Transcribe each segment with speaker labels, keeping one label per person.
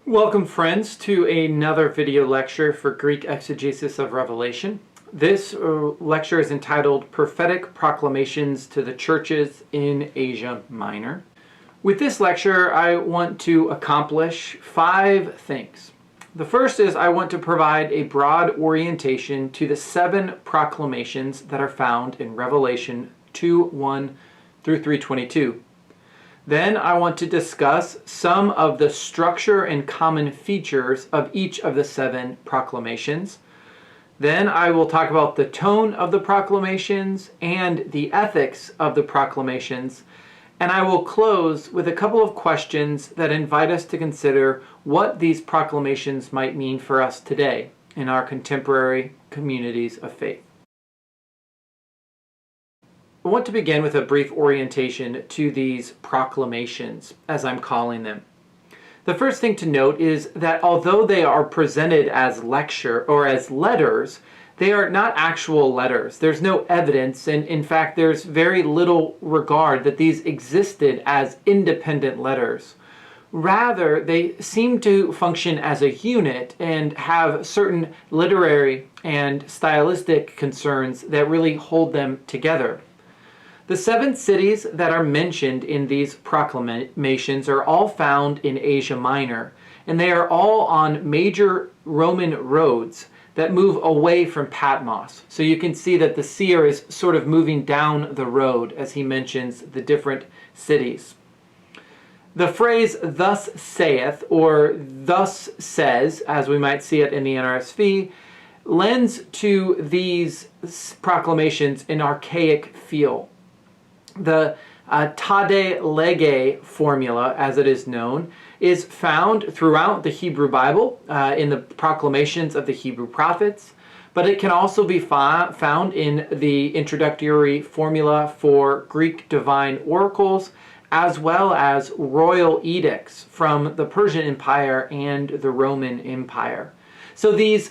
Speaker 1: Welcome, friends, to another video lecture for Greek exegesis of Revelation. This lecture is entitled Prophetic Proclamations to the Churches in Asia Minor. With this lecture, I want to accomplish 5 things. The first is I want to provide a broad orientation to the 7 proclamations that are found in Revelation 2:1 through 3:22. Then I want to discuss some of the structure and common features of each of the 7 proclamations. Then I will talk about the tone of the proclamations and the ethics of the proclamations. And I will close with a couple of questions that invite us to consider what these proclamations might mean for us today in our contemporary communities of faith. I want to begin with a brief orientation to these proclamations, as I'm calling them. The first thing to note is that although they are presented as lecture or as letters, they are not actual letters. There's no evidence, and in fact there's very little regard that these existed as independent letters. Rather, they seem to function as a unit and have certain literary and stylistic concerns that really hold them together. The 7 cities that are mentioned in these proclamations are all found in Asia Minor, and they are all on major Roman roads that move away from Patmos. So you can see that the seer is sort of moving down the road as he mentions the different cities. The phrase "thus saith" or "thus says," as we might see it in the NRSV, lends to these proclamations an archaic feel. The Tade Lege formula, as it is known, is found throughout the Hebrew Bible in the proclamations of the Hebrew prophets, but it can also be found in the introductory formula for Greek divine oracles, as well as royal edicts from the Persian Empire and the Roman Empire. So the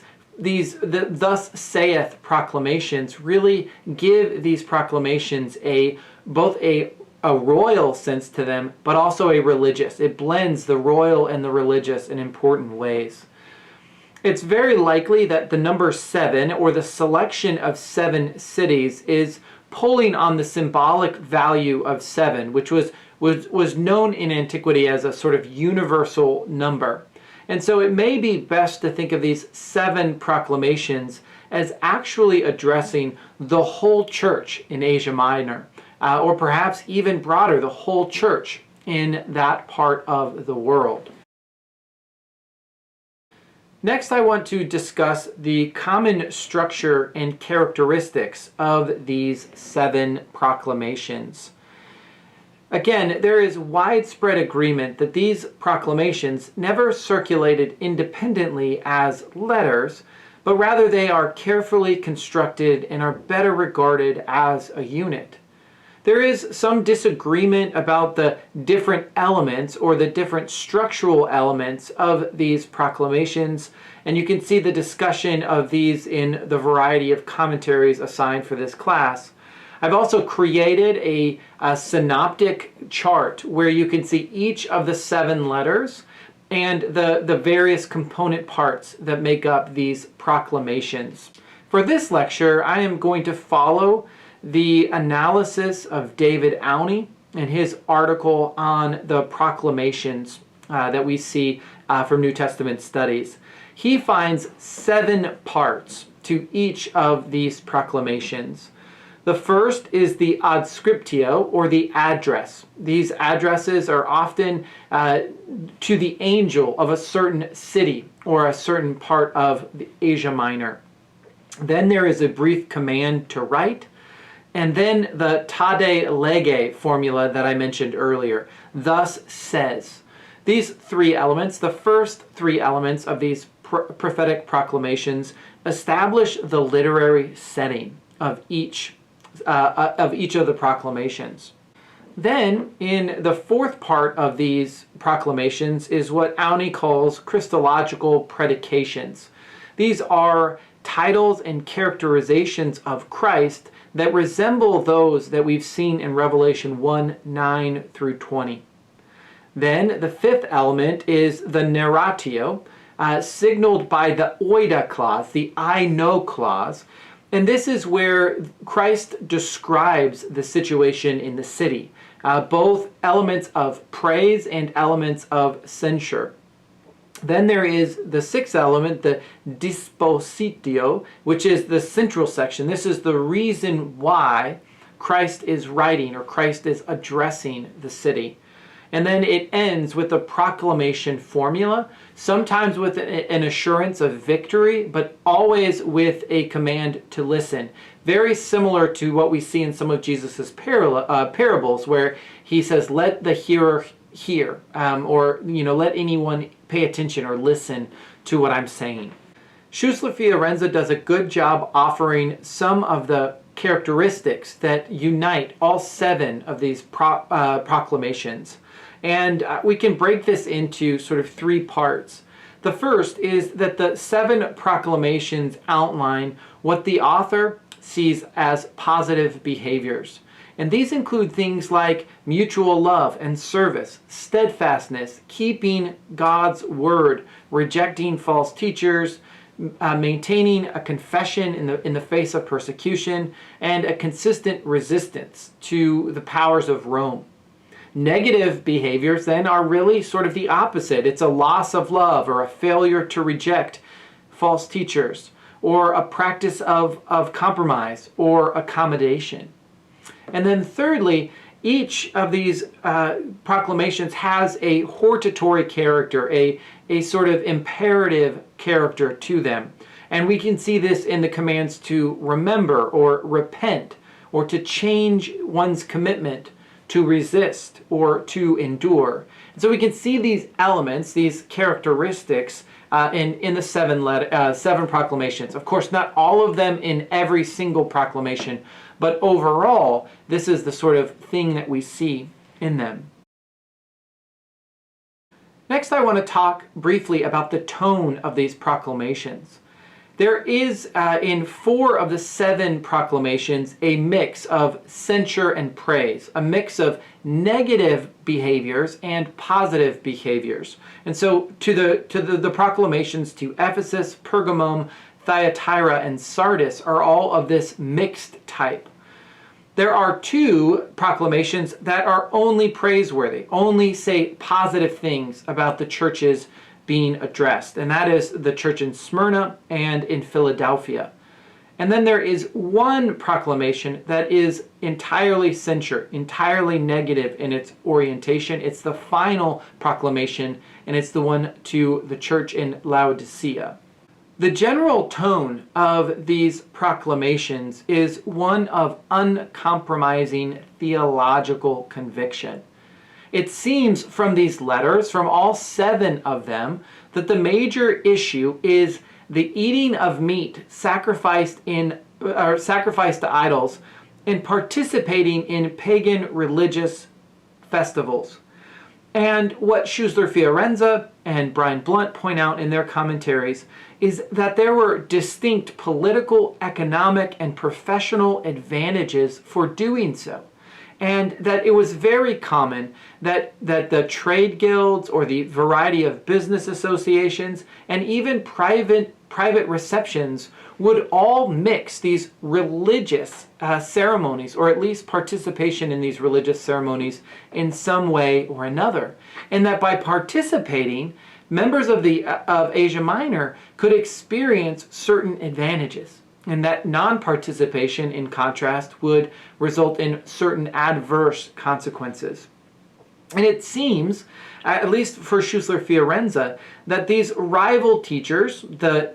Speaker 1: "thus saith" proclamations really give these proclamations both a royal sense to them, but also a religious. It blends the royal and the religious in important ways. It's very likely that the number 7, or the selection of 7 cities, is pulling on the symbolic value of 7, which was known in antiquity as a sort of universal number. And so it may be best to think of these 7 proclamations as actually addressing the whole church in Asia Minor, or perhaps even broader, the whole church in that part of the world. Next, I want to discuss the common structure and characteristics of these 7 proclamations. Again, there is widespread agreement that these proclamations never circulated independently as letters, but rather they are carefully constructed and are better regarded as a unit. There is some disagreement about the different elements or the different structural elements of these proclamations, and you can see the discussion of these in the variety of commentaries assigned for this class. I've also created a synoptic chart where you can see each of the 7 letters and the various component parts that make up these proclamations. For this lecture, I am going to follow the analysis of David Aune and his article on the proclamations that we see from New Testament studies. He finds 7 parts to each of these proclamations. The first is the adscriptio, or the address. These addresses are often to the angel of a certain city or a certain part of Asia Minor. Then there is a brief command to write, and then the Tade Lege formula that I mentioned earlier, "thus says." These 3 elements, the first 3 elements of these prophetic proclamations, establish the literary setting of each of the proclamations. Then, in the 4th part of these proclamations is what Aune calls Christological predications. These are titles and characterizations of Christ that resemble those that we've seen in Revelation 1:9 through 20. Then the fifth element is the narratio, signaled by the oida clause, the I know clause. And this is where Christ describes the situation in the city, both elements of praise and elements of censure. Then there is the sixth element, the dispositio, which is the central section. This is the reason why Christ is writing or Christ is addressing the city. And then it ends with a proclamation formula, sometimes with an assurance of victory, but always with a command to listen. Very similar to what we see in some of Jesus' parables, where he says, let the hearer hear, or let anyone pay attention or listen to what I'm saying. Schussler Fiorenza does a good job offering some of the characteristics that unite all 7 of these proclamations. And we can break this into sort of 3 parts. The first is that the 7 proclamations outline what the author sees as positive behaviors. And these include things like mutual love and service, steadfastness, keeping God's word, rejecting false teachers, maintaining a confession in the face of persecution, and a consistent resistance to the powers of Rome. Negative behaviors then are really sort of the opposite. It's a loss of love or a failure to reject false teachers or a practice of compromise or accommodation. And then thirdly, each of these proclamations has a hortatory character, a sort of imperative character to them. And we can see this in the commands to remember or repent or to change one's commitment, to resist or to endure. And so we can see these elements, these characteristics in the 7 proclamations. Of course, not all of them in every single proclamation, but overall, this is the sort of thing that we see in them. Next, I want to talk briefly about the tone of these proclamations. There is, in 4 of the 7 proclamations, a mix of censure and praise, a mix of negative behaviors and positive behaviors. And so to the proclamations to Ephesus, Pergamum, Thyatira, and Sardis are all of this mixed type. There are 2 proclamations that are only praiseworthy, only say positive things about the churches being addressed, and that is the church in Smyrna and in Philadelphia. And then there is 1 proclamation that is entirely censure, entirely negative in its orientation. It's the final proclamation, and it's the one to the church in Laodicea. The general tone of these proclamations is one of uncompromising theological conviction. It seems from these letters, from all 7 of them, that the major issue is the eating of meat sacrificed to idols and participating in pagan religious festivals. And what Schussler Fiorenza and Brian Blunt point out in their commentaries is that there were distinct political, economic, and professional advantages for doing so. And that it was very common that the trade guilds or the variety of business associations and even private receptions would all mix these religious ceremonies, or at least participation in these religious ceremonies in some way or another. And that by participating, members of Asia Minor could experience certain advantages. And that non-participation, in contrast, would result in certain adverse consequences. And it seems, at least for Schussler Fiorenza, that these rival teachers, the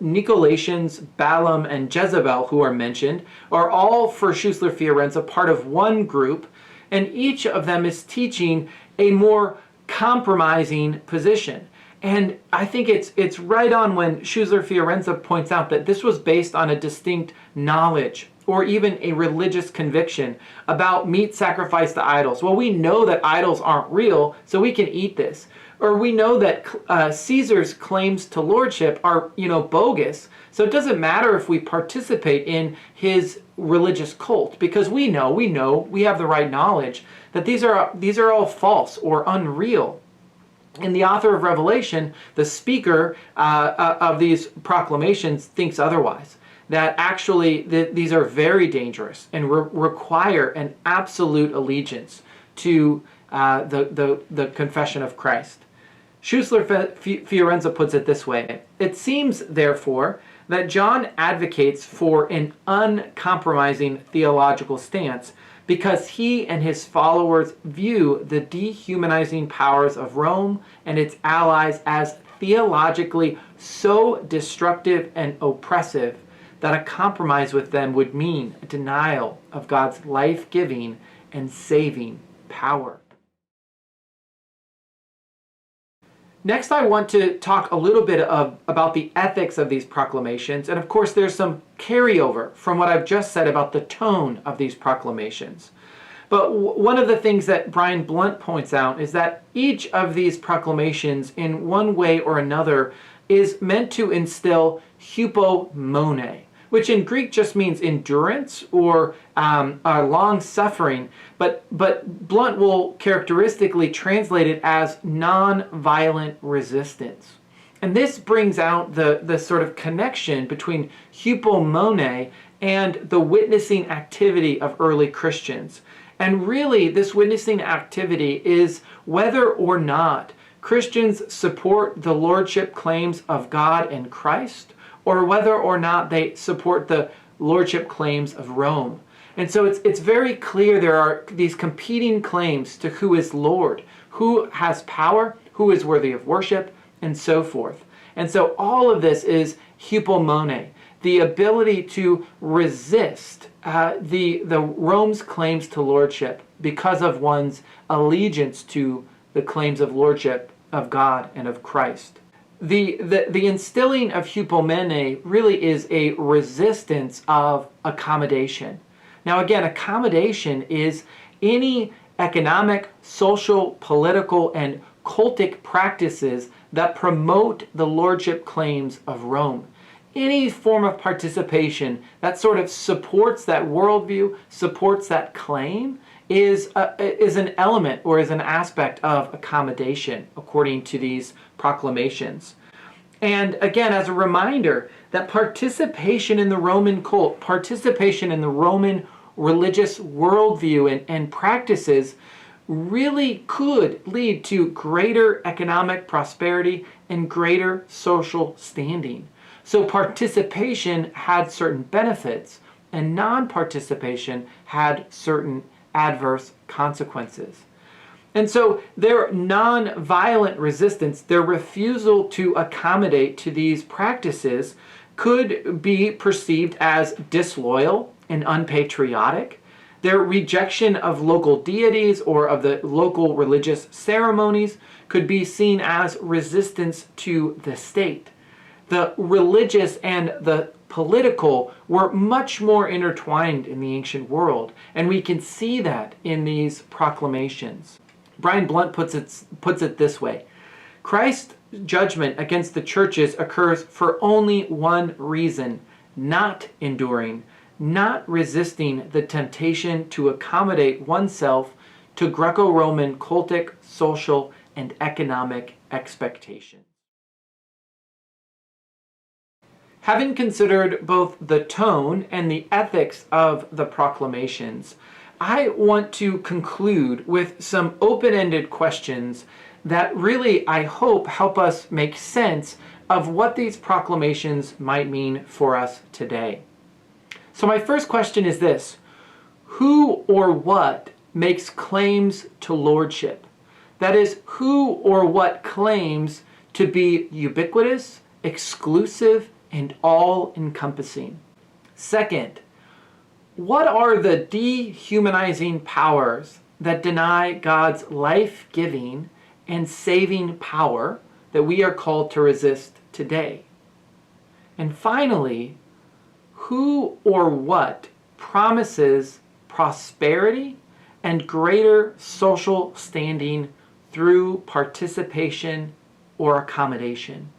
Speaker 1: Nicolaitans, Balaam, and Jezebel, who are mentioned, are all, for Schussler Fiorenza, part of one group, and each of them is teaching a more compromising position. And I think it's right on when Schussler Fiorenza points out that this was based on a distinct knowledge or even a religious conviction about meat sacrificed to idols. Well, we know that idols aren't real, so we can eat this. Or we know that Caesar's claims to lordship are, bogus. So it doesn't matter if we participate in his religious cult, because we have the right knowledge that these are all false or unreal. And the author of Revelation, the speaker of these proclamations, thinks otherwise. That actually these are very dangerous and require an absolute allegiance to the confession of Christ. Schussler Fiorenza puts it this way: it seems, therefore, that John advocates for an uncompromising theological stance because he and his followers view the dehumanizing powers of Rome and its allies as theologically so destructive and oppressive that a compromise with them would mean a denial of God's life-giving and saving power. Next, I want to talk a little bit about the ethics of these proclamations. And of course, there's some carryover from what I've just said about the tone of these proclamations. But one of the things that Brian Blunt points out is that each of these proclamations, in one way or another, is meant to instill hypomone, which in Greek just means endurance or long suffering, but Blunt will characteristically translate it as non-violent resistance. And this brings out the sort of connection between hypomone and the witnessing activity of early Christians. And really, this witnessing activity is whether or not Christians support the lordship claims of God and Christ, or whether or not they support the lordship claims of Rome. And so it's very clear there are these competing claims to who is Lord, who has power, who is worthy of worship, and so forth. And so all of this is hypomone, the ability to resist the Rome's claims to lordship because of one's allegiance to the claims of lordship of God and of Christ. The instilling of hypomone really is a resistance of accommodation. Now again, accommodation is any economic, social, political, and cultic practices that promote the lordship claims of Rome. Any form of participation that sort of supports that worldview, supports that claim, is an element or is an aspect of accommodation, according to these proclamations. And again, as a reminder, that participation in the Roman cult, participation in the Roman religious worldview and practices really could lead to greater economic prosperity and greater social standing. So participation had certain benefits, and non-participation had certain adverse consequences. And so their non-violent resistance, their refusal to accommodate to these practices, could be perceived as disloyal and unpatriotic. Their rejection of local deities or of the local religious ceremonies could be seen as resistance to the state. The religious and the political were much more intertwined in the ancient world, and we can see that in these proclamations. Brian Blunt puts it this way: Christ's judgment against the churches occurs for only one reason: not enduring, not resisting the temptation to accommodate oneself to Greco-Roman cultic, social, and economic expectations. Having considered both the tone and the ethics of the proclamations, I want to conclude with some open-ended questions that really, I hope, help us make sense of what these proclamations might mean for us today. So my first question is this: who or what makes claims to lordship? That is, who or what claims to be ubiquitous, exclusive, and all-encompassing? Second, what are the dehumanizing powers that deny God's life-giving and saving power that we are called to resist today? And finally, who or what promises prosperity and greater social standing through participation or accommodation?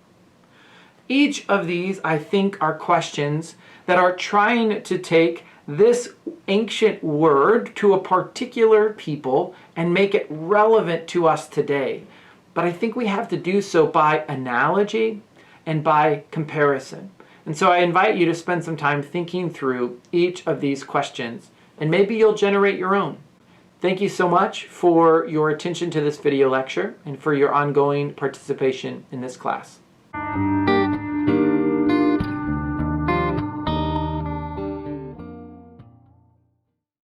Speaker 1: Each of these, I think, are questions that are trying to take this ancient word to a particular people and make it relevant to us today. But I think we have to do so by analogy and by comparison. And so I invite you to spend some time thinking through each of these questions, and maybe you'll generate your own. Thank you so much for your attention to this video lecture and for your ongoing participation in this class.